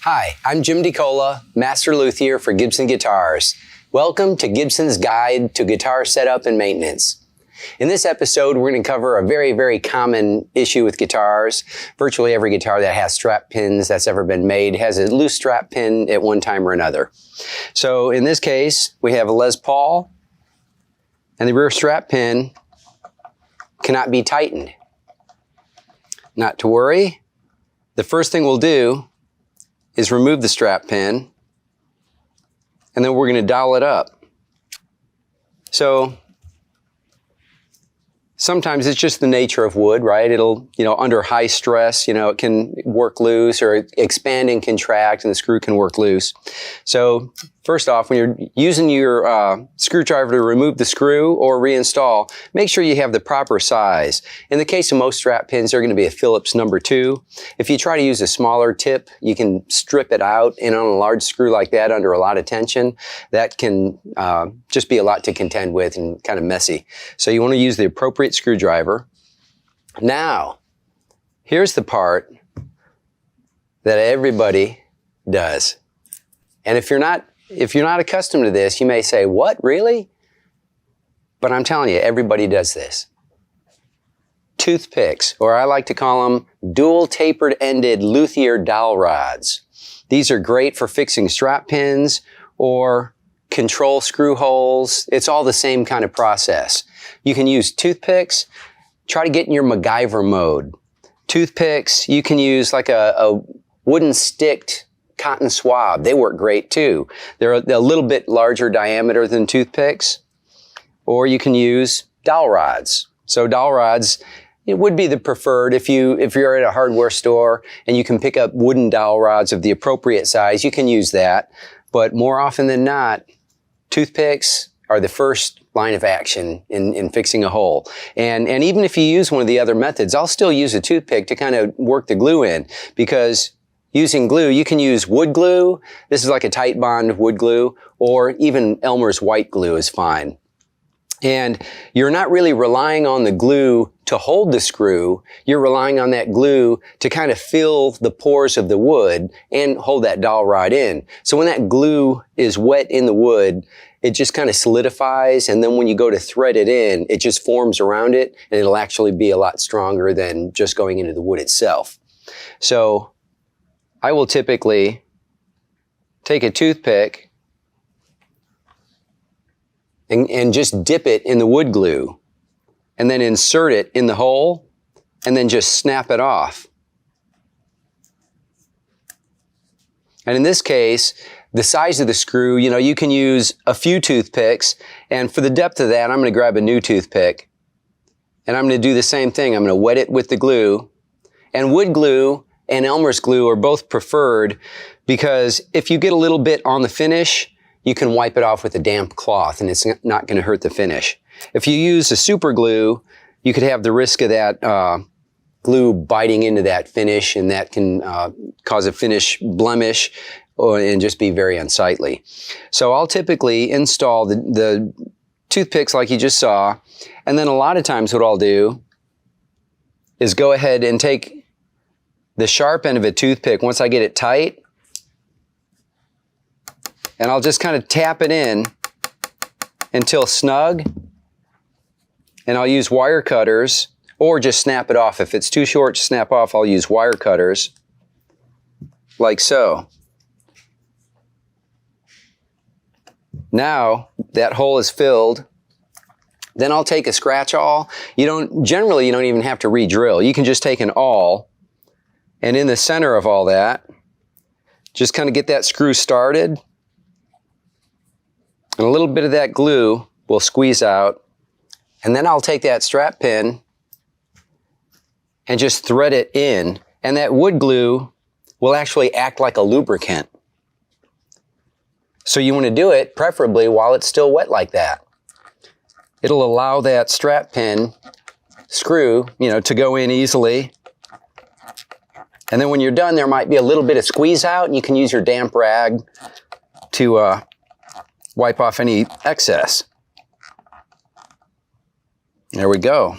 Hi, I'm Jim DeCola, Master Luthier for Gibson Guitars. Welcome to Gibson's Guide to Guitar Setup and Maintenance. In this episode, we're going to cover a very common issue with guitars. Virtually every guitar that has strap pins that's ever been made has a loose strap pin at one time or another. So in this case, we have a Les Paul, and the rear strap pin cannot be tightened. Not to worry. The first thing we'll do is remove the strap pin, and then we're going to dowel it up. So sometimes it's just the nature of wood, right? It'll, under high stress, it can work loose or expand and contract, and the screw can work loose. So first off, when you're using your screwdriver to remove the screw or reinstall, make sure you have the proper size. In the case of most strap pins, they're going to be a Phillips number 2. If you try to use a smaller tip, you can strip it out, and on a large screw like that under a lot of tension, that can just be a lot to contend with and kind of messy. So you want to use the appropriate screwdriver. Now, here's the part that everybody does. And if you're not accustomed to this, you may say, what, really? But I'm telling you, everybody does this. Toothpicks, or I like to call them dual tapered ended luthier dowel rods. These are great for fixing strap pins or control screw holes. It's all the same kind of process. You can use toothpicks. Try to get in your MacGyver mode. Toothpicks, you can use like a wooden sticked cotton swab. They work great too. They're a little bit larger diameter than toothpicks. Or you can use dowel rods. So dowel rods, it would be the preferred if you're at a hardware store and you can pick up wooden dowel rods of the appropriate size, you can use that. But more often than not, toothpicks are the first line of action in fixing a hole. And even if you use one of the other methods, I'll still use a toothpick to kind of work the glue in, because using glue, you can use wood glue. This is like a tight bond wood glue, or even Elmer's white glue is fine. And you're not really relying on the glue to hold the screw. You're relying on that glue to kind of fill the pores of the wood and hold that dowel rod in. So when that glue is wet in the wood, it just kind of solidifies, and then when you go to thread it in, it just forms around it, and it'll actually be a lot stronger than just going into the wood itself. So I will typically take a toothpick and just dip it in the wood glue, and then insert it in the hole, and then just snap it off. And in this case, the size of the screw, you can use a few toothpicks, and for the depth of that, I'm going to grab a new toothpick, and I'm going to do the same thing. I'm going to wet it with the glue, and wood glue and Elmer's glue are both preferred, because if you get a little bit on the finish, you can wipe it off with a damp cloth, and it's not going to hurt the finish. If you use a super glue, you could have the risk of that glue biting into that finish, and that can cause a finish blemish and just be very unsightly. So I'll typically install the toothpicks like you just saw, and then a lot of times what I'll do is go ahead and take the sharp end of a toothpick once I get it tight, and I'll just kind of tap it in until snug, and I'll use wire cutters or just snap it off. If it's too short to snap off, I'll use wire cutters like so. Now that hole is filled, then I'll take a scratch awl. Generally you don't even have to re-drill. You can just take an awl, and in the center of all that, just kind of get that screw started, and a little bit of that glue will squeeze out, and then I'll take that strap pin and just thread it in, and that wood glue will actually act like a lubricant. So you want to do it preferably while it's still wet like that. It'll allow that strap pin screw, to go in easily. And then when you're done, there might be a little bit of squeeze out, and you can use your damp rag to wipe off any excess. There we go.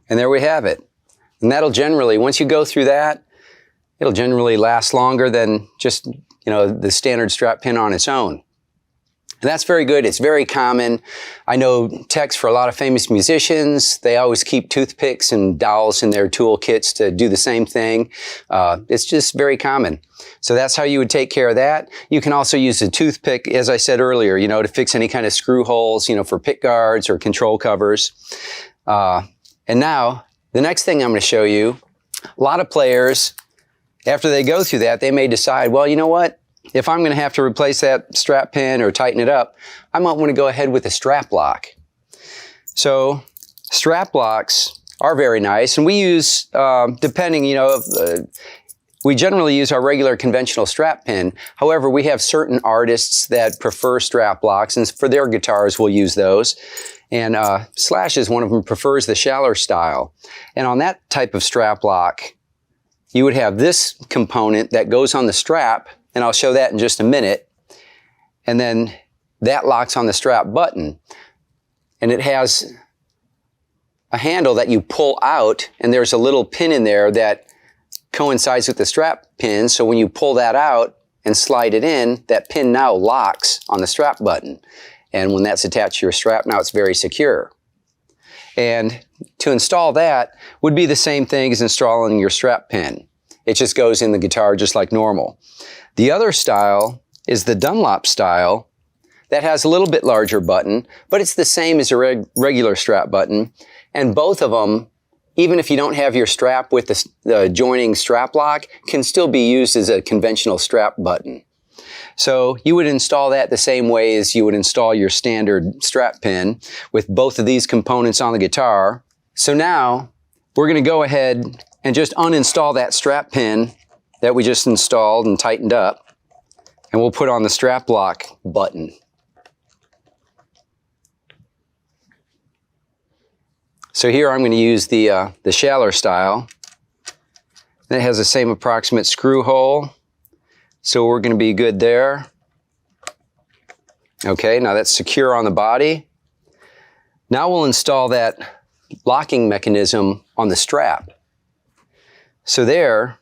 And there we have it. And that'll generally, once you go through that, it'll generally last longer than just, the standard strap pin on its own. And that's very good. It's very common. I know techs for a lot of famous musicians, they always keep toothpicks and dowels in their toolkits to do the same thing. It's just very common. So that's how you would take care of that. You can also use a toothpick, as I said earlier, to fix any kind of screw holes, for pick guards or control covers. And now, the next thing I'm going to show you, a lot of players, after they go through that, they may decide, well, you know what? If I'm going to have to replace that strap pin or tighten it up, I might want to go ahead with a strap lock. So strap locks are very nice, and we use, we generally use our regular conventional strap pin. However, we have certain artists that prefer strap locks, and for their guitars, we'll use those. And Slash is one of them, prefers the shallow style. And on that type of strap lock, you would have this component that goes on the strap, and I'll show that in just a minute. And then that locks on the strap button. And it has a handle that you pull out, and there's a little pin in there that coincides with the strap pin. So when you pull that out and slide it in, that pin now locks on the strap button. And when that's attached to your strap, now it's very secure. And to install that would be the same thing as installing your strap pin. It just goes in the guitar just like normal. The other style is the Dunlop style. That has a little bit larger button, but it's the same as a regular strap button. And both of them, even if you don't have your strap with the joining strap lock, can still be used as a conventional strap button. So you would install that the same way as you would install your standard strap pin with both of these components on the guitar. So now we're going to go ahead and just uninstall that strap pin that we just installed and tightened up, and we'll put on the strap lock button. So here I'm going to use the shallow style. And it has the same approximate screw hole, so we're going to be good there. Okay, now that's secure on the body. Now we'll install that locking mechanism on the strap. So there,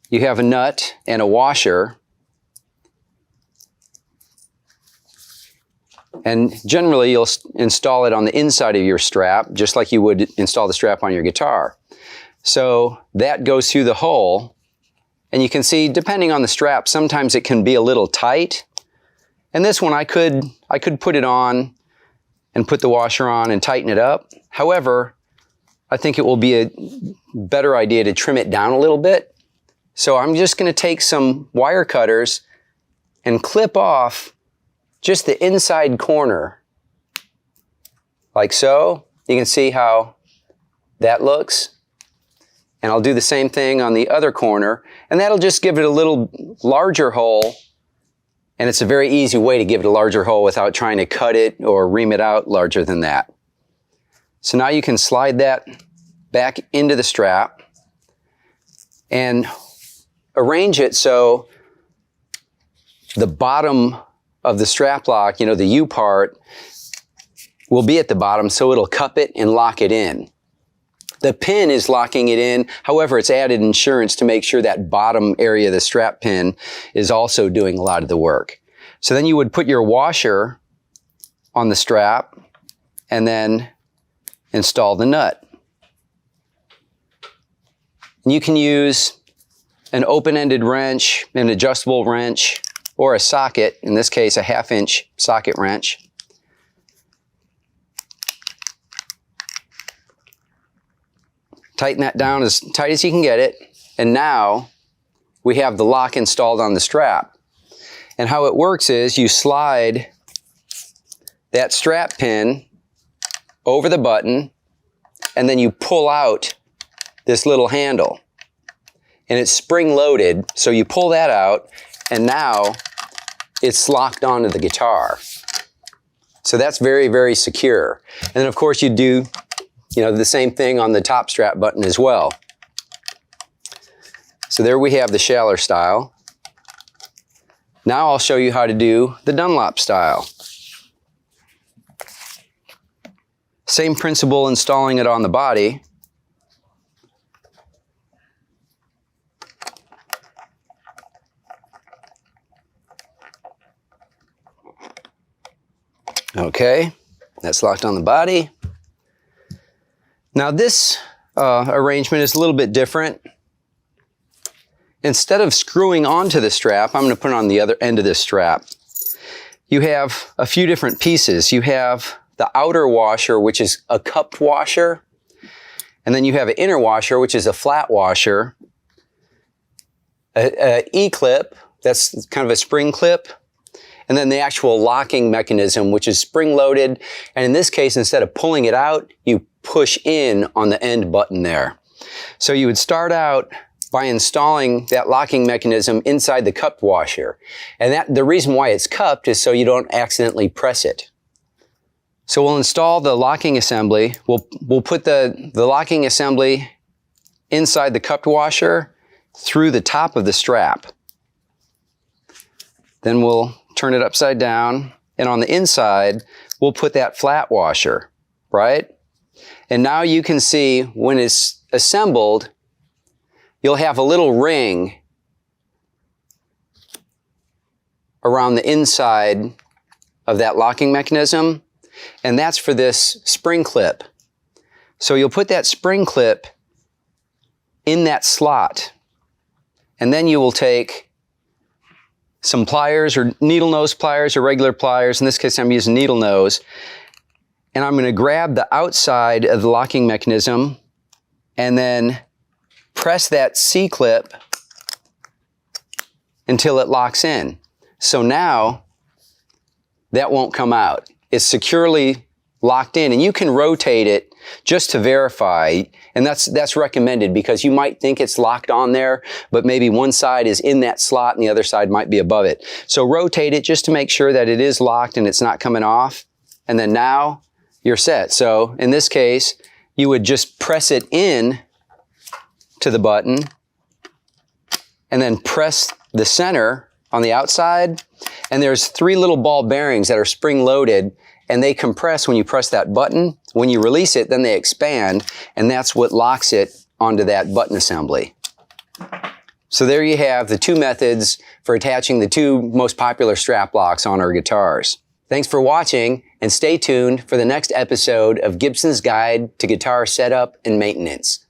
you have a nut and a washer. And generally, you'll install it on the inside of your strap, just like you would install the strap on your guitar. So that goes through the hole. And you can see, depending on the strap, sometimes it can be a little tight. And this one, I could put it on and put the washer on and tighten it up. However, I think it will be a better idea to trim it down a little bit. So I'm just going to take some wire cutters and clip off just the inside corner, like so. You can see how that looks. And I'll do the same thing on the other corner, and that'll just give it a little larger hole. And it's a very easy way to give it a larger hole without trying to cut it or ream it out larger than that. So now you can slide that back into the strap and arrange it so the bottom of the strap lock, the U part, will be at the bottom, so it'll cup it and lock it in. The pin is locking it in. However, it's added insurance to make sure that bottom area of the strap pin is also doing a lot of the work. So then you would put your washer on the strap and then install the nut. And you can use an open-ended wrench, an adjustable wrench, or a socket, in this case a 1/2-inch socket wrench. Tighten that down as tight as you can get it, and now we have the lock installed on the strap. And how it works is you slide that strap pin over the button, and then you pull out this little handle. And it's spring-loaded, so you pull that out, and now it's locked onto the guitar. So that's very, very secure. And then of course you do the same thing on the top strap button as well. So there we have the shallow style. Now I'll show you how to do the Dunlop style. Same principle installing it on the body. Okay, that's locked on the body. Now this arrangement is a little bit different. Instead of screwing onto the strap, I'm going to put it on the other end of this strap. You have a few different pieces. You have the outer washer, which is a cupped washer. And then you have an inner washer, which is a flat washer. An E-clip, that's kind of a spring clip. And then the actual locking mechanism, which is spring-loaded. And in this case, instead of pulling it out, you push in on the end button there. So you would start out by installing that locking mechanism inside the cupped washer. And the reason why it's cupped is so you don't accidentally press it. So we'll install the locking assembly. We'll put the locking assembly inside the cupped washer through the top of the strap. Then we'll turn it upside down, and on the inside, we'll put that flat washer, right? And now you can see when it's assembled, you'll have a little ring around the inside of that locking mechanism, and that's for this spring clip. So you'll put that spring clip in that slot, and then you will take some pliers or needle nose pliers or regular pliers. In this case, I'm using needle nose, and I'm going to grab the outside of the locking mechanism and then press that C-clip until it locks in. So now that won't come out. It's securely locked in, and you can rotate it just to verify, and that's recommended because you might think it's locked on there, but maybe one side is in that slot and the other side might be above it. So rotate it just to make sure that it is locked and it's not coming off, and then now you're set. So in this case, you would just press it in to the button and then press the center on the outside, and there's 3 little ball bearings that are spring-loaded, and they compress when you press that button. When you release it, then they expand, and that's what locks it onto that button assembly. So there you have the 2 methods for attaching the 2 most popular strap locks on our guitars. Thanks for watching, and stay tuned for the next episode of Gibson's Guide to Guitar Setup and Maintenance.